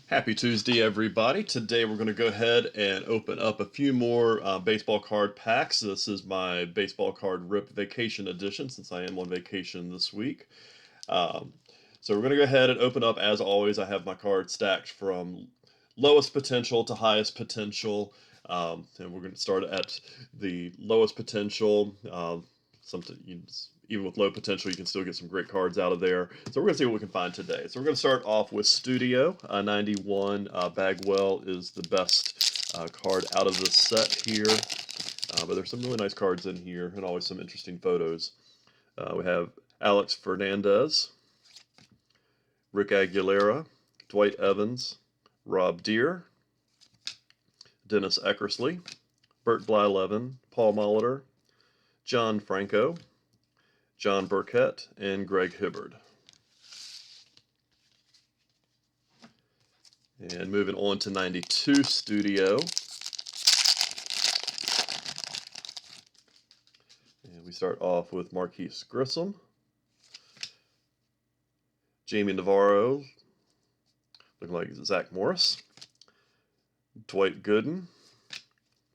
Happy Tuesday, everybody. Today we're going to go ahead and open up a few more baseball card packs. This is my baseball card rip vacation edition since I am on vacation this week. Um, so we're going to go ahead and open up. As always, I have my cards stacked from lowest potential to highest potential. And we're going to start at the lowest potential. Even with low potential, you can still get some great cards out of there. So we're going to see what we can find today. So we're going to start off with Studio. 91 Bagwell is the best card out of this set here. But there's some really nice cards in here and always some interesting photos. We have Alex Fernandez, Rick Aguilera, Dwight Evans, Rob Deere, Dennis Eckersley, Bert Blyleven, Paul Molitor, John Franco, John Burkett, and Greg Hibbard. And moving on to 92 Studio. And we start off with Marquise Grissom, Jamie Navarro, looking like Zach Morris, Dwight Gooden,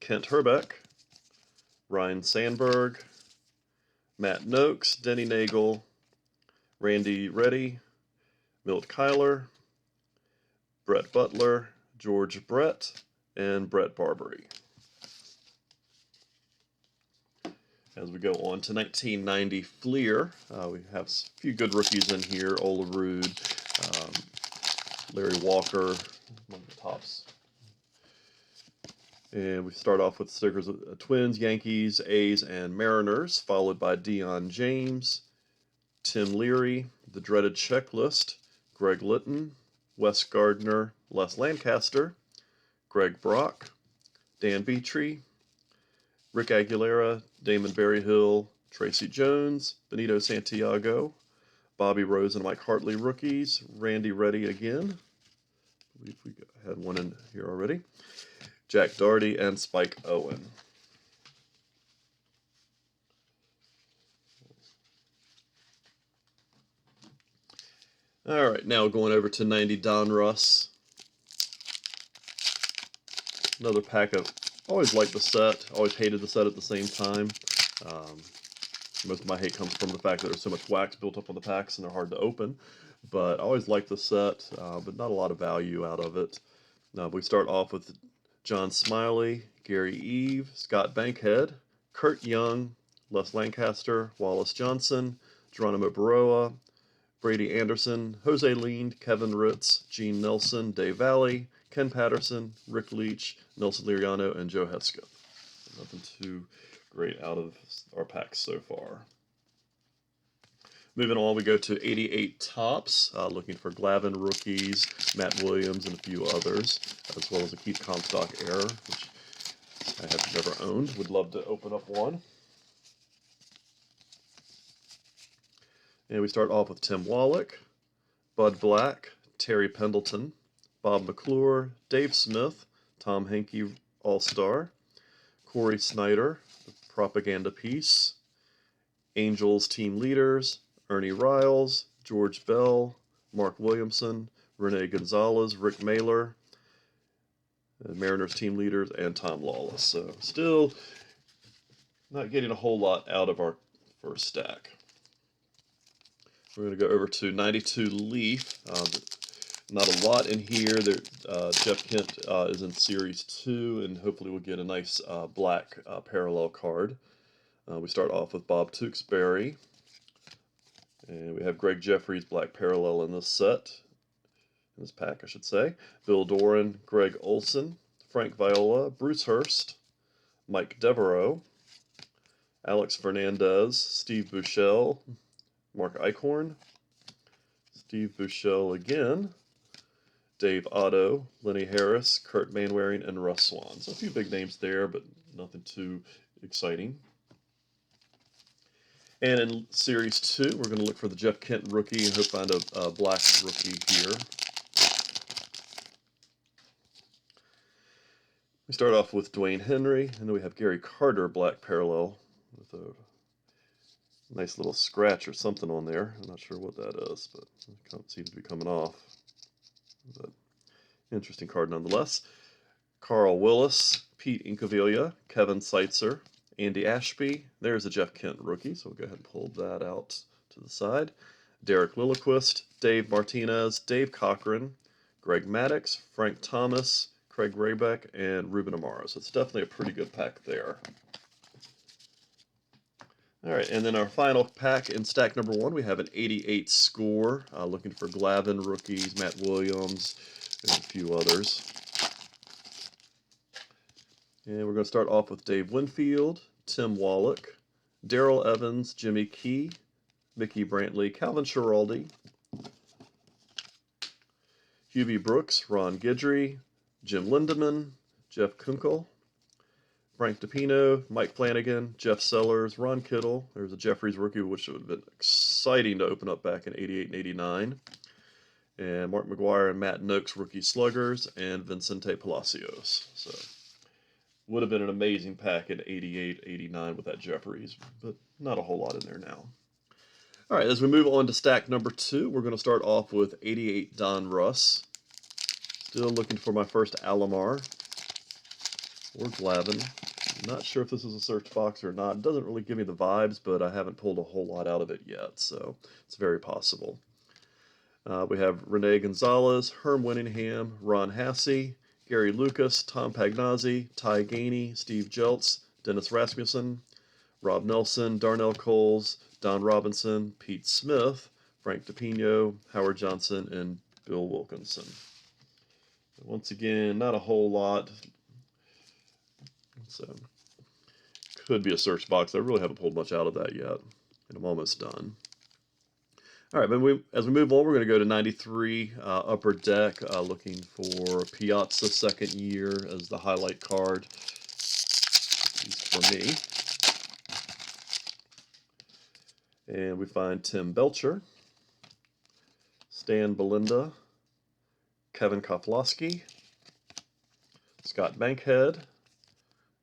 Kent Herbeck, Ryan Sandberg, Matt Noakes, Denny Nagel, Randy Reddy, Milt Kyler, Brett Butler, George Brett, and Brett Barbary. As we go on to 1990 Fleer, we have a few good rookies in here. Olerud, Larry Walker, one of the tops. And we start off with stickers of Twins, Yankees, A's, and Mariners, followed by Deion James, Tim Leary, the dreaded checklist, Greg Litton, Wes Gardner, Les Lancaster, Greg Brock, Dan Beatree, Rick Aguilera, Damon Berryhill, Tracy Jones, Benito Santiago, Bobby Rose and Mike Hartley rookies, Randy Reddy again. I believe we had one in here already. Jack Doherty, and Spike Owen. All right, now going over to 90 Donruss. Another pack of, always liked the set, always hated the set at the same time. Most of my hate comes from the fact that there's so much wax built up on the packs and they're hard to open. But I always liked the set, but not a lot of value out of it. Now we start off with John Smiley, Gary Eve, Scott Bankhead, Kurt Young, Les Lancaster, Wallace Johnson, Geronimo Baroa, Brady Anderson, Jose Lind, Kevin Ritz, Gene Nelson, Dave Valley, Ken Patterson, Rick Leach, Nelson Liriano, and Joe Hesketh. Nothing too great out of our packs so far. Moving on, we go to 88 Topps, looking for Glavine rookies, Matt Williams, and a few others, as well as a Keith Comstock error, which I have never owned. Would love to open up one. And we start off with Tim Wallach, Bud Black, Terry Pendleton, Bob McClure, Dave Smith, Tom Henke All-Star, Corey Snyder, Propaganda Piece, Angels Team Leaders, Ernie Riles, George Bell, Mark Williamson, Rene Gonzalez, Rick Mailer, Mariners Team Leaders, and Tom Lawless. So still not getting a whole lot out of our first stack. We're going to go over to 92 Leaf. Not a lot in here. Jeff Kent is in Series 2, and hopefully we'll get a nice black parallel card. We start off with Bob Tewksbury. And we have Greg Jeffries black parallel in this set. In this pack, I should say. Bill Doran, Greg Olson, Frank Viola, Bruce Hurst, Mike Devereaux, Alex Fernandez, Steve Buechele, Mark Eichhorn, Steve Buechele again, Dave Otto, Lenny Harris, Kurt Manwaring, and Russ Swan. So a few big names there, but nothing too exciting. And in Series 2, we're going to look for the Jeff Kent rookie and hope to find a black rookie here. We start off with Dwayne Henry, and then we have Gary Carter black parallel with a nice little scratch or something on there. I'm not sure what that is, but it seems to be coming off. But Interesting card nonetheless. Carl Willis, Pete Incaviglia, Kevin Seitzer, Andy Ashby. There's a Jeff Kent rookie, so we'll go ahead and pull that out to the side. Derek Lilliquist, Dave Martinez, Dave Cochran, Greg Maddux, Frank Thomas, Craig Raybeck, and Ruben Amaro. So it's definitely a pretty good pack there. All right, and then our final pack in stack number 1, we have an 88 score, looking for Glavin rookies, Matt Williams, and a few others. And we're going to start off with Dave Winfield, Tim Wallach, Darrell Evans, Jimmy Key, Mickey Brantley, Calvin Schiraldi, Hubie Brooks, Ron Guidry, Jim Lindemann, Jeff Kunkel, Frank DePino, Mike Flanagan, Jeff Sellers, Ron Kittle. There's a Jeffries rookie, which would have been exciting to open up back in 88 and 89. And Mark McGuire and Matt Noakes, rookie sluggers, and Vincente Palacios. So would have been an amazing pack in 88, 89 with that Jeffries, but not a whole lot in there now. All right, as we move on to stack number 2, we're going to start off with 88 Donruss. Still looking for my first Alomar or Glavin. Not sure if this is a search box or not. It doesn't really give me the vibes, but I haven't pulled a whole lot out of it yet, so it's very possible. We have Rene Gonzalez, Herm Winningham, Ron Hassey, Gary Lucas, Tom Pagnazzi, Ty Gainey, Steve Jeltz, Dennis Rasmussen, Rob Nelson, Darnell Coles, Don Robinson, Pete Smith, Frank DePino, Howard Johnson, and Bill Wilkinson. Once again, not a whole lot. So, could be a search box. I really haven't pulled much out of that yet, and I'm almost done. All right, but as we move on, we're going to go to 93 Upper Deck, looking for Piazza second year as the highlight card, at least for me. And we find Tim Belcher, Stan Belinda, Kevin Koflowski, Scott Bankhead,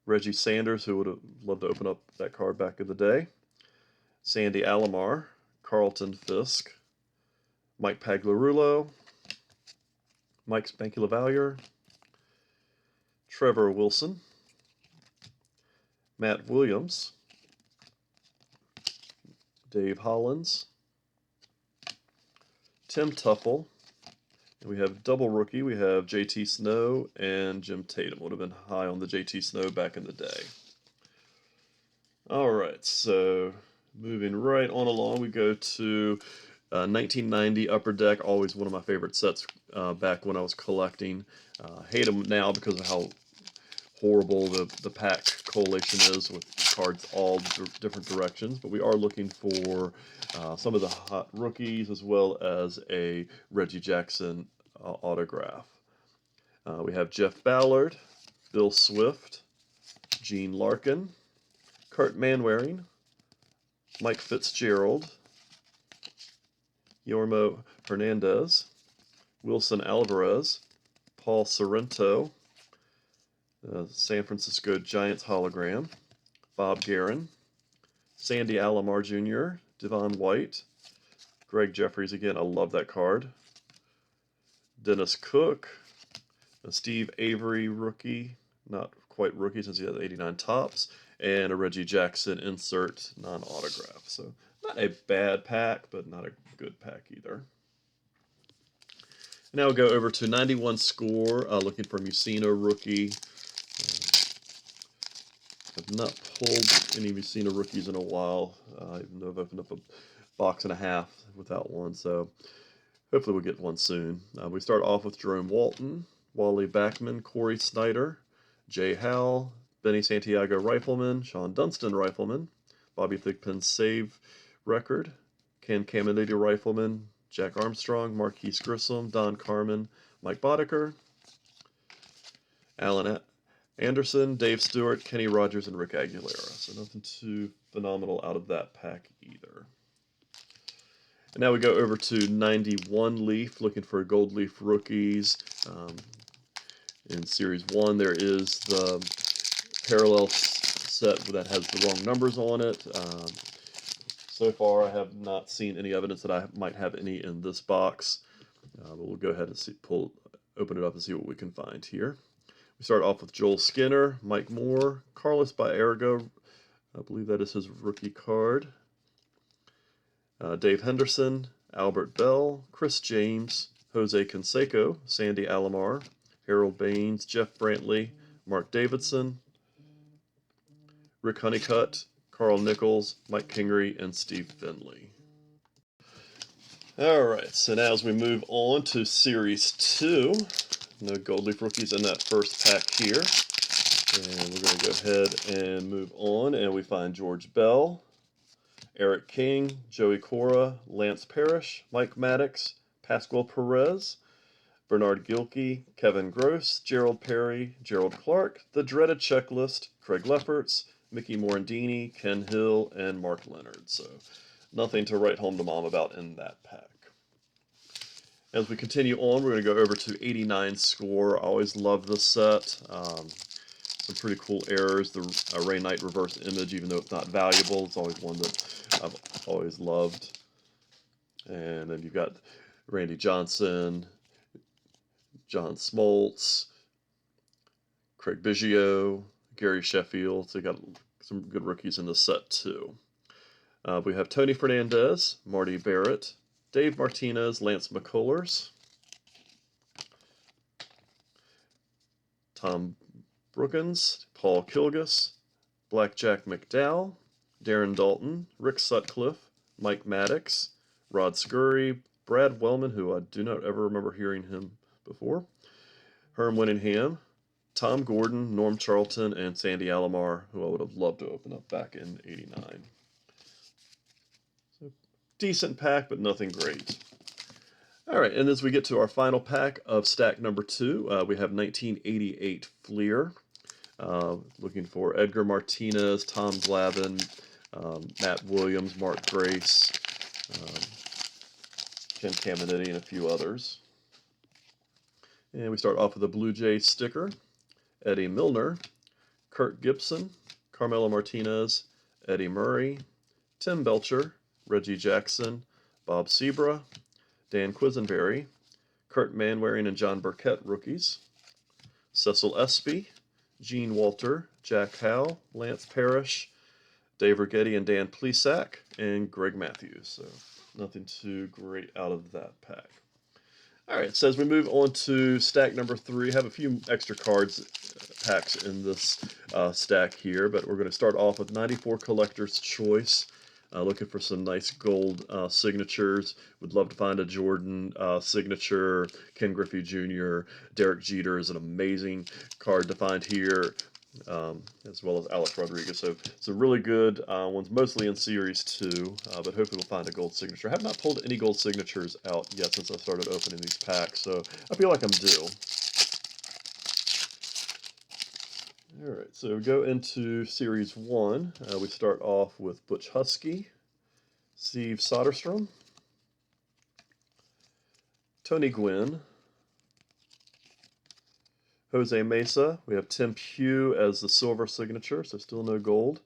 Reggie Sanders, who would have loved to open up that card back in the day, Sandy Alomar, Carlton Fisk, Mike Pagliarulo, Mike Spanky LaValliere, Trevor Wilson, Matt Williams, Dave Hollins, Tim Tuffle, and we have double rookie. We have JT Snow and Jim Tatum. Would have been high on the JT Snow back in the day. All right, so moving right on along, we go to 1990 Upper Deck, always one of my favorite sets back when I was collecting. Hate them now because of how horrible the pack collation is with cards all different directions, but we are looking for some of the hot rookies as well as a Reggie Jackson autograph. We have Jeff Ballard, Bill Swift, Gene Larkin, Kurt Manwaring, Mike Fitzgerald, Yormo Hernandez, Wilson Alvarez, Paul Sorrento, San Francisco Giants hologram, Bob Guerin, Sandy Alomar Jr., Devon White, Greg Jeffries again, I love that card, Dennis Cook, a Steve Avery rookie, not quite rookie since he has 89 tops, and a Reggie Jackson insert non-autograph. So not a bad pack, but not a good pack either. Now we'll go over to 91 score, looking for Musino rookie. I've not pulled any Musino rookies in a while, even though I've opened up a box and a half without one, so hopefully we'll get one soon. We start off with Jerome Walton, Wally Backman, Corey Snyder, Jay Howell, Benny Santiago Rifleman, Sean Dunston Rifleman, Bobby Thigpen Save Record, Ken Caminiti Rifleman, Jack Armstrong, Marquise Grissom, Don Carmen, Mike Boddicker, Alan Anderson, Dave Stewart, Kenny Rogers, and Rick Aguilera. So nothing too phenomenal out of that pack either. And now we go over to 91 Leaf, looking for gold leaf rookies. In Series 1, there is the parallel set that has the wrong numbers on it. So far, I have not seen any evidence that I might have any in this box. But we'll go ahead and pull open it up and see what we can find here. We start off with Joel Skinner, Mike Moore, Carlos Baerga, I believe that is his rookie card, Dave Henderson, Albert Bell, Chris James, Jose Canseco, Sandy Alomar, Harold Baines, Jeff Brantley, Mark Davidson, Rick Honeycutt, Carl Nichols, Mike Kingery, and Steve Finley. Alright, so now as we move on to Series 2, no Gold Leaf rookies in that first pack here. And we're going to go ahead and move on, and we find George Bell, Eric King, Joey Cora, Lance Parrish, Mike Maddux, Pascual Perez, Bernard Gilkey, Kevin Gross, Gerald Perry, Gerald Clark, The Dreaded Checklist, Craig Lefferts, Mickey Morandini, Ken Hill, and Mark Leonard. So nothing to write home to mom about in that pack. As we continue on, we're going to go over to 89 Score. I always love this set. Some pretty cool errors. The Ray Knight reverse image, even though it's not valuable, it's always one that I've always loved. And then you've got Randy Johnson, John Smoltz, Craig Biggio, Gary Sheffield. So you got some good rookies in the set too. We have Tony Fernandez, Marty Barrett, Dave Martinez, Lance McCullers, Tom Brookins, Paul Kilgus, Blackjack McDowell, Darren Dalton, Rick Sutcliffe, Mike Maddux, Rod Scurry, Brad Wellman, who I do not ever remember hearing him before, Herm Winningham, Tom Gordon, Norm Charlton, and Sandy Alomar, who I would have loved to open up back in '89. So, decent pack, but nothing great. Alright, and as we get to our final pack of stack number 2, we have 1988 Fleer. Looking for Edgar Martinez, Tom Glavine, Matt Williams, Mark Grace, Ken Caminiti, and a few others. And we start off with a Blue Jays sticker, Eddie Milner, Kurt Gibson, Carmelo Martinez, Eddie Murray, Tim Belcher, Reggie Jackson, Bob Sebra, Dan Quisenberry, Kurt Manwaring and John Burkett rookies, Cecil Espy, Gene Walter, Jack Howe, Lance Parrish, Dave Righetti and Dan Plesac, and Greg Matthews. So nothing too great out of that pack. Alright, so as we move on to stack number 3, I have a few extra cards packs in this stack here, but we're going to start off with 94 Collector's Choice. Looking for some nice gold signatures. Would love to find a Jordan signature. Ken Griffey Jr. Derek Jeter is an amazing card to find here, as well as Alex Rodriguez. So it's a really good one's mostly in Series 2, but hopefully we'll find a gold signature. I have not pulled any gold signatures out yet since I started opening these packs, so I feel like I'm due. Alright, so we go into Series 1. We start off with Butch Husky, Steve Soderstrom, Tony Gwynn, Jose Mesa. We have Tim Pugh as the silver signature, so still no gold.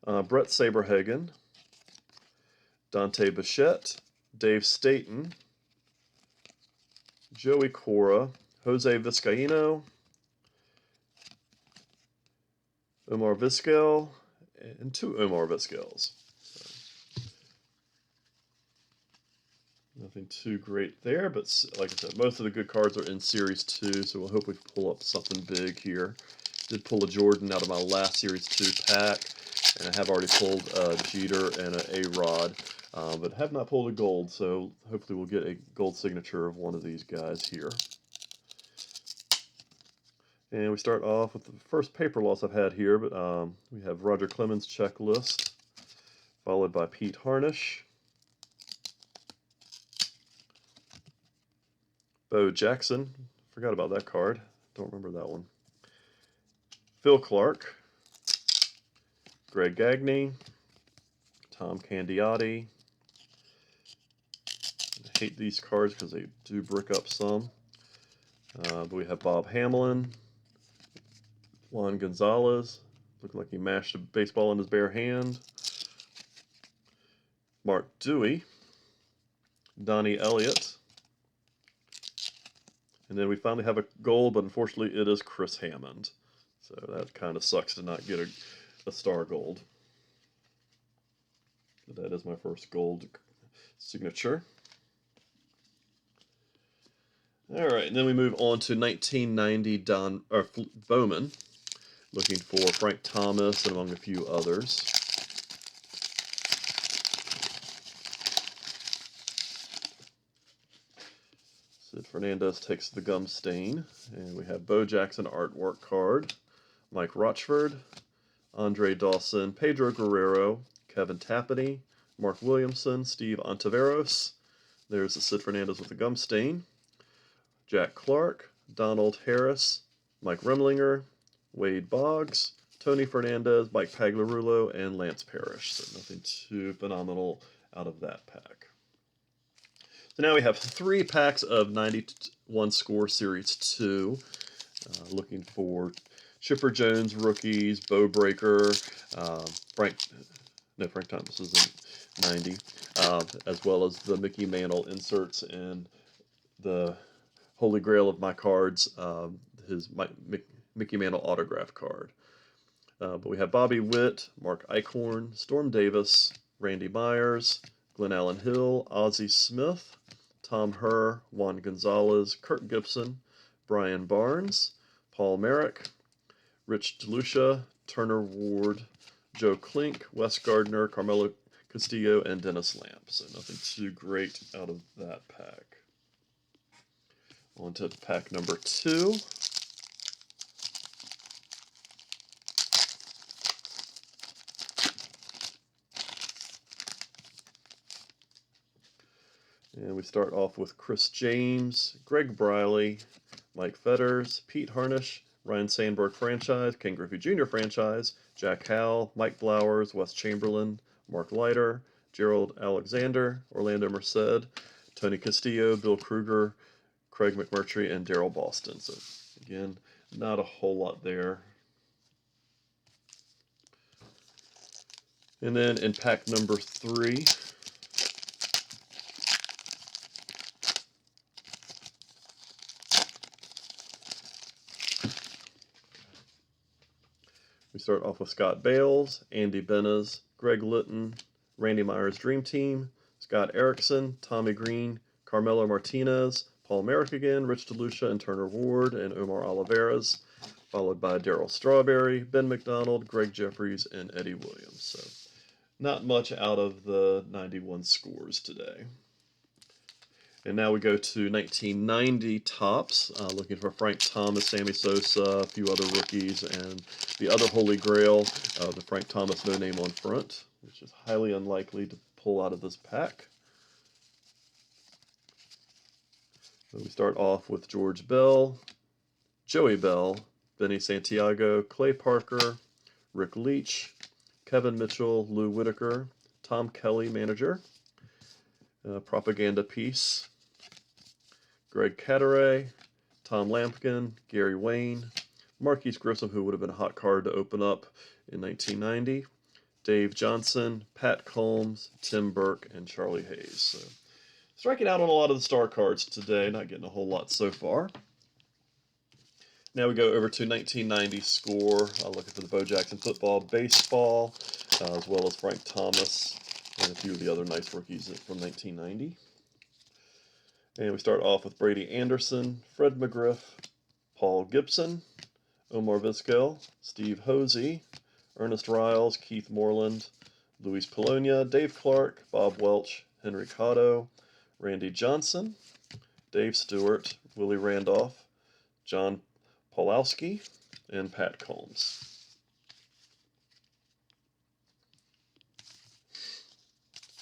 Brett Saberhagen, Dante Bichette, Dave Staten, Joey Cora, Jose Vizcaino, Omar Vizquel, and 2 Omar Vizquels. So, nothing too great there, but like I said, most of the good cards are in Series 2, so we'll hope we pull up something big here. Did pull a Jordan out of my last Series 2 pack, and I have already pulled a Jeter and an A-Rod, but have not pulled a gold, so hopefully we'll get a gold signature of one of these guys here. And we start off with the first paper loss I've had here, but we have Roger Clemens' checklist, followed by Pete Harnish, Bo Jackson, forgot about that card, don't remember that one, Phil Clark, Greg Gagne, Tom Candiotti. I hate these cards because they do brick up some, but we have Bob Hamlin, Juan Gonzalez, looking like he mashed a baseball in his bare hand. Mark Dewey, Donnie Elliott, And then we finally have a gold, but unfortunately it is Chris Hammond. So that kind of sucks to not get a star gold. But that is my first gold signature. All right, and then we move on to 1990 Bowman, looking for Frank Thomas and among a few others. Sid Fernandez takes the gum stain, and we have Bo Jackson artwork card, Mike Rochford, Andre Dawson, Pedro Guerrero, Kevin Tapani, Mark Williamson, Steve Ontiveros. There's the Sid Fernandez with the gum stain. Jack Clark, Donald Harris, Mike Remlinger, Wade Boggs, Tony Fernandez, Mike Pagliarulo, and Lance Parrish. So nothing too phenomenal out of that pack. So now we have 3 packs of 91 Score Series 2. Looking for Chipper Jones rookies, Bo Breaker, Frank Thomas is in 90, as well as the Mickey Mantle inserts and the holy grail of my cards, his Mickey Mantle autograph card. But we have Bobby Witt, Mark Eichhorn, Storm Davis, Randy Myers, Glenn Allen Hill, Ozzie Smith, Tom Herr, Juan Gonzalez, Kirk Gibson, Brian Barnes, Paul Merrick, Rich DeLucia, Turner Ward, Joe Klink, Wes Gardner, Carmelo Castillo, and Dennis Lamp. So nothing too great out of that pack. On to pack number 2. And we start off with Chris James, Greg Briley, Mike Fetters, Pete Harnish, Ryan Sandberg franchise, Ken Griffey Jr. franchise, Jack Howell, Mike Flowers, Wes Chamberlain, Mark Leiter, Gerald Alexander, Orlando Merced, Tony Castillo, Bill Kruger, Craig McMurtry, and Daryl Boston. So again, not a whole lot there. And then in pack number 3, we start off with Scott Bales, Andy Benes, Greg Litton, Randy Myers Dream Team, Scott Erickson, Tommy Green, Carmelo Martinez, Paul Merrick again, Rich DeLucia and Turner Ward, and Omar Oliveras, followed by Darryl Strawberry, Ben McDonald, Greg Jeffries, and Eddie Williams. So not much out of the 91 scores today. And now we go to 1990 Topps, looking for Frank Thomas, Sammy Sosa, a few other rookies, and the other holy grail, the Frank Thomas no name on front, which is highly unlikely to pull out of this pack. So we start off with George Bell, Joey Bell, Benny Santiago, Clay Parker, Rick Leach, Kevin Mitchell, Lou Whitaker, Tom Kelly, manager, propaganda piece, Greg Cadaret, Tom Lampkin, Gary Wayne, Marquise Grissom, who would have been a hot card to open up in 1990, Dave Johnson, Pat Combs, Tim Burke, and Charlie Hayes. So striking out on a lot of the star cards today, not getting a whole lot so far. Now we go over to 1990 score, looking for the Bo Jackson football, baseball, as well as Frank Thomas and a few of the other nice rookies from 1990. And we start off with Brady Anderson, Fred McGriff, Paul Gibson, Omar Vizquel, Steve Hosey, Ernest Riles, Keith Moreland, Luis Polonia, Dave Clark, Bob Welch, Henry Cotto, Randy Johnson, Dave Stewart, Willie Randolph, John Pawlowski, and Pat Combs.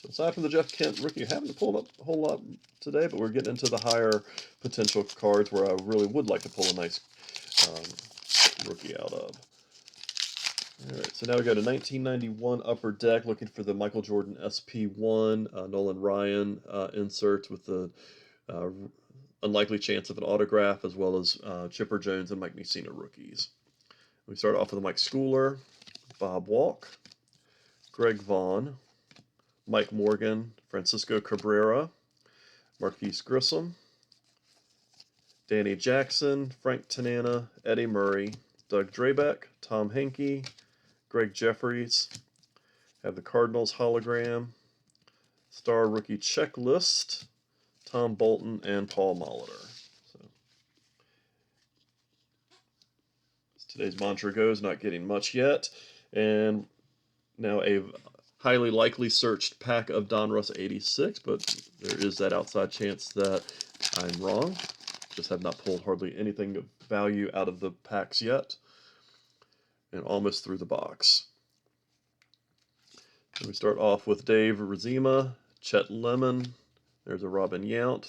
So aside from the Jeff Kent rookie, I haven't pulled up a whole lot today, but we're getting into the higher potential cards where I really would like to pull a nice rookie out of. All right, so now we go to 1991 Upper Deck, looking for the Michael Jordan SP1 Nolan Ryan insert with the unlikely chance of an autograph, as well as Chipper Jones and Mike Mussina rookies. We start off with Mike Schooler, Bob Walk, Greg Vaughn, Mike Morgan, Francisco Cabrera, Marquise Grissom, Danny Jackson, Frank Tanana, Eddie Murray, Doug Drabeck, Tom Henke, Greg Jeffries. Have the Cardinals hologram, star rookie checklist, Tom Bolton, and Paul Molitor. So, as today's mantra goes, not getting much yet. And now a highly likely searched pack of Donruss 86, but there is that outside chance that I'm wrong. Just have not pulled hardly anything of value out of the packs yet. And almost through the box. And we start off with Dave Razima, Chet Lemon, there's a Robin Yount,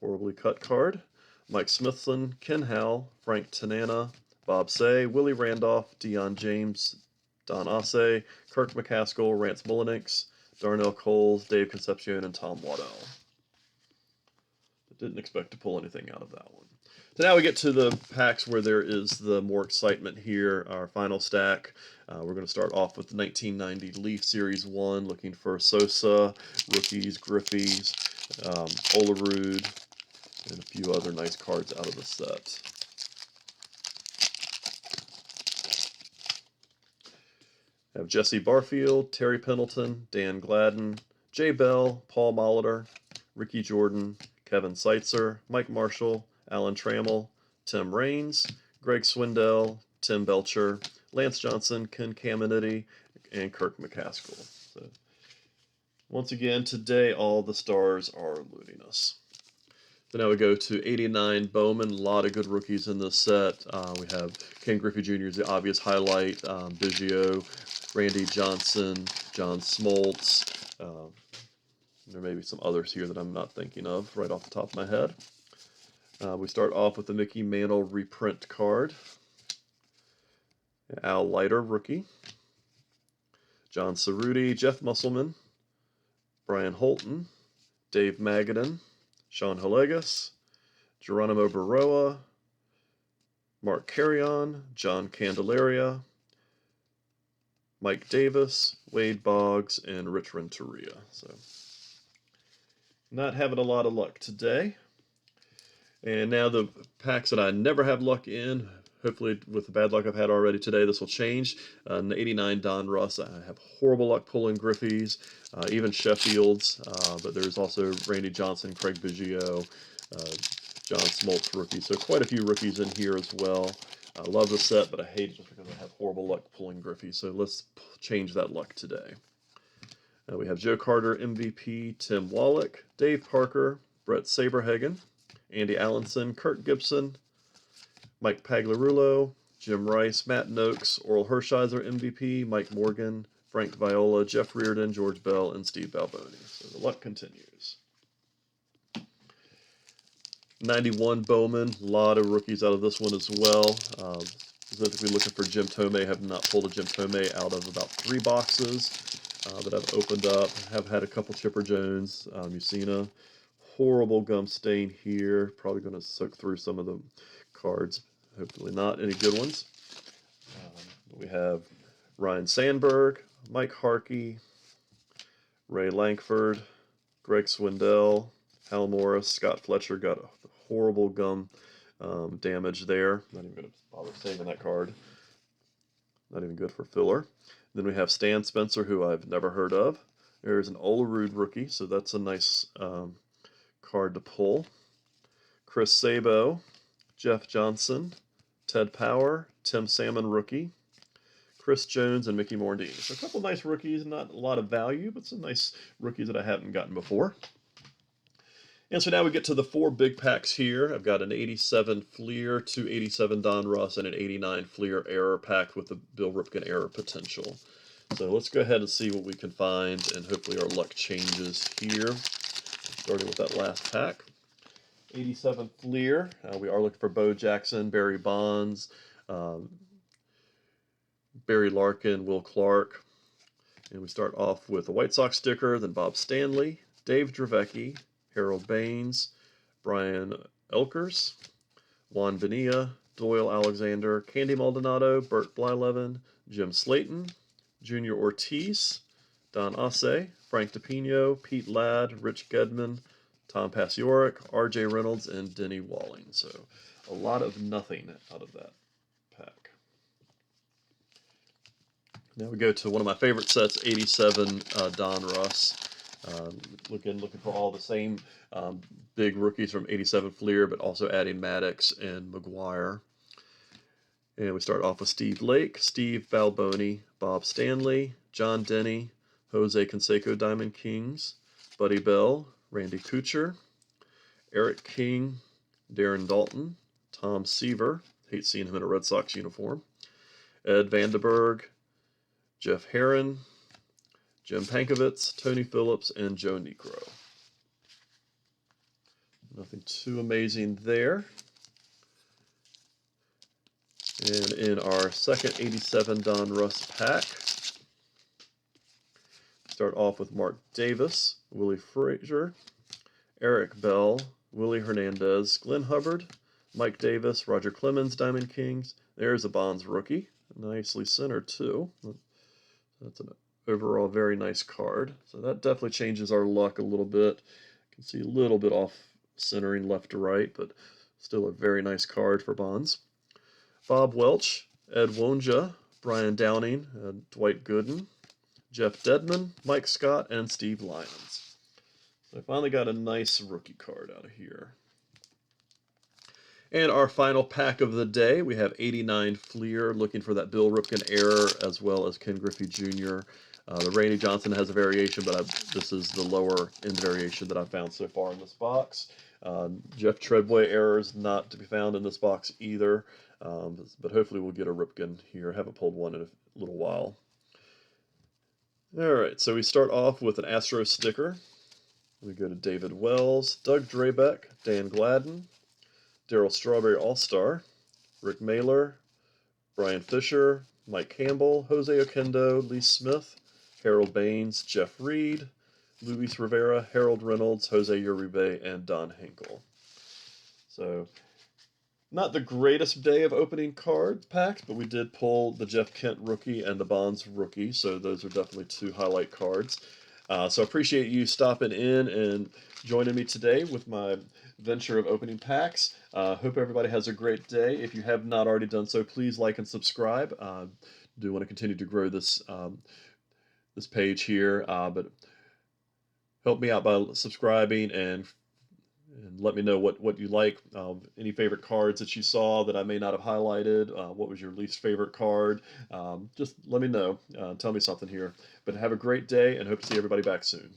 horribly cut card, Mike Smithson, Ken Howell, Frank Tanana, Bob Say, Willie Randolph, Deion James, Don Asse, Kirk McCaskill, Rance Mullinix, Darnell Coles, Dave Concepcion, and Tom Waddell. Didn't expect to pull anything out of that one. So now we get to the packs where there is the more excitement here, our final stack. We're going to start off with the 1990 Leaf Series 1, looking for Sosa, rookies, Griffeys, Olerud, and a few other nice cards out of the set. Have Jesse Barfield, Terry Pendleton, Dan Gladden, Jay Bell, Paul Molitor, Ricky Jordan, Kevin Seitzer, Mike Marshall, Alan Trammell, Tim Raines, Greg Swindell, Tim Belcher, Lance Johnson, Ken Caminiti, and Kirk McCaskill. So, once again, today all the stars are eluding us. So now we go to 89 Bowman. A lot of good rookies in this set. We have Ken Griffey Jr. is the obvious highlight. Biggio, Randy Johnson, John Smoltz. There may be some others here that I'm not thinking of right off the top of my head. We start off with the Mickey Mantle reprint card. Al Leiter, rookie. John Cerruti, Jeff Musselman, Brian Holton, Dave Magadan, Sean Hillegas, Geronimo Baroa, Mark Carrion, John Candelaria, Mike Davis, Wade Boggs, and Rich Renteria. So, not having a lot of luck today. And now the packs that I never have luck in, hopefully with the bad luck I've had already today, this will change. In the 89 Donruss, I have horrible luck pulling Griffeys, even Sheffield's, but there's also Randy Johnson, Craig Biggio, John Smoltz rookie. So quite a few rookies in here as well. I love the set, but I hate it just because I have horrible luck pulling Griffey. So let's change that luck today. We have Joe Carter, MVP, Tim Wallach, Dave Parker, Brett Saberhagen, Andy Allenson, Kurt Gibson, Mike Pagliarulo, Jim Rice, Matt Noakes, Oral Hershiser MVP, Mike Morgan, Frank Viola, Jeff Reardon, George Bell, and Steve Balboni. So the luck continues. 91 Bowman, a lot of rookies out of this one as well. Specifically looking for Jim Tomei. Have not pulled a Jim Tomei out of about 3 boxes that I've opened up. Have had a couple Chipper Jones, Mussina. Horrible gum stain here. Probably going to soak through some of the cards. Hopefully not any good ones. We have Ryan Sandberg, Mike Harkey, Ray Lankford, Greg Swindell, Hal Morris, Scott Fletcher got a horrible gum damage there. Not even going to bother saving that card. Not even good for filler. Then we have Stan Spencer, who I've never heard of. There's an Olerud rookie, so that's a nice card to pull. Chris Sabo, Jeff Johnson, Ted Power, Tim Salmon rookie, Chris Jones, and Mickey Morandini. So a couple nice rookies, not a lot of value, but some nice rookies that I haven't gotten before. And so now we get to the 4 big packs here. I've got an 87 Fleer, 2 87 Donruss, and an 89 Fleer error pack with the Bill Ripken error potential. So let's go ahead and see what we can find, and hopefully our luck changes here. Starting with that last pack. 87 Fleer. We are looking for Bo Jackson, Barry Bonds, Barry Larkin, Will Clark. And we start off with a White Sox sticker, then Bob Stanley, Dave Dravecki, Harold Baines, Brian Elkers, Juan Bonilla, Doyle Alexander, Candy Maldonado, Bert Blyleven, Jim Slayton, Junior Ortiz, Don Asse, Frank DePino, Pete Ladd, Rich Gedman, Tom Paciorek, R.J. Reynolds, and Denny Walling. So a lot of nothing out of that pack. Now we go to one of my favorite sets, 87 Donruss. Looking for all the same big rookies from 87 Fleer, but also adding Maddux and McGuire. And we start off with Steve Lake, Steve Balboni, Bob Stanley, John Denny, Jose Canseco Diamond Kings, Buddy Bell, Randy Kuchar, Eric King, Darren Dalton, Tom Seaver, hate seeing him in a Red Sox uniform, Ed Vandenberg, Jeff Herron, Jim Pankovitz, Tony Phillips, and Joe Niekro. Nothing too amazing there. And in our second 87 Donruss pack, start off with Mark Davis, Willie Frazier, Eric Bell, Willie Hernandez, Glenn Hubbard, Mike Davis, Roger Clemens, Diamond Kings. There's a Bonds rookie. Nicely centered, too. That's an overall very nice card. So that definitely changes our luck a little bit. You can see a little bit off centering left to right, but still a very nice card for Bonds. Bob Welch, Ed Wonja, Brian Downing, Dwight Gooden, Jeff Dedman, Mike Scott, and Steve Lyons. So I finally got a nice rookie card out of here. And our final pack of the day, we have 89 Fleer, looking for that Bill Ripken error, as well as Ken Griffey Jr. The Randy Johnson has a variation, but this is the lower end variation that I've found so far in this box. Jeff Treadway error is not to be found in this box either, but hopefully we'll get a Ripken here. I haven't pulled one in a little while. All right, so we start off with an Astro sticker. We go to David Wells, Doug Drabeck, Dan Gladden, Darryl Strawberry All-Star, Rick Mailer, Brian Fisher, Mike Campbell, Jose Oquendo, Lee Smith, Harold Baines, Jeff Reed, Luis Rivera, Harold Reynolds, Jose Uribe, and Don Hinkle. So, not the greatest day of opening card packs, but we did pull the Jeff Kent rookie and the Bonds rookie, so those are definitely two highlight cards. So I appreciate you stopping in and joining me today with my venture of opening packs. Hope everybody has a great day. If you have not already done so, please like and subscribe. Do want to continue to grow this this page here, but help me out by subscribing and let me know what you like. Any favorite cards that you saw that I may not have highlighted. What was your least favorite card? Just let me know. Tell me something here. But have a great day and hope to see everybody back soon.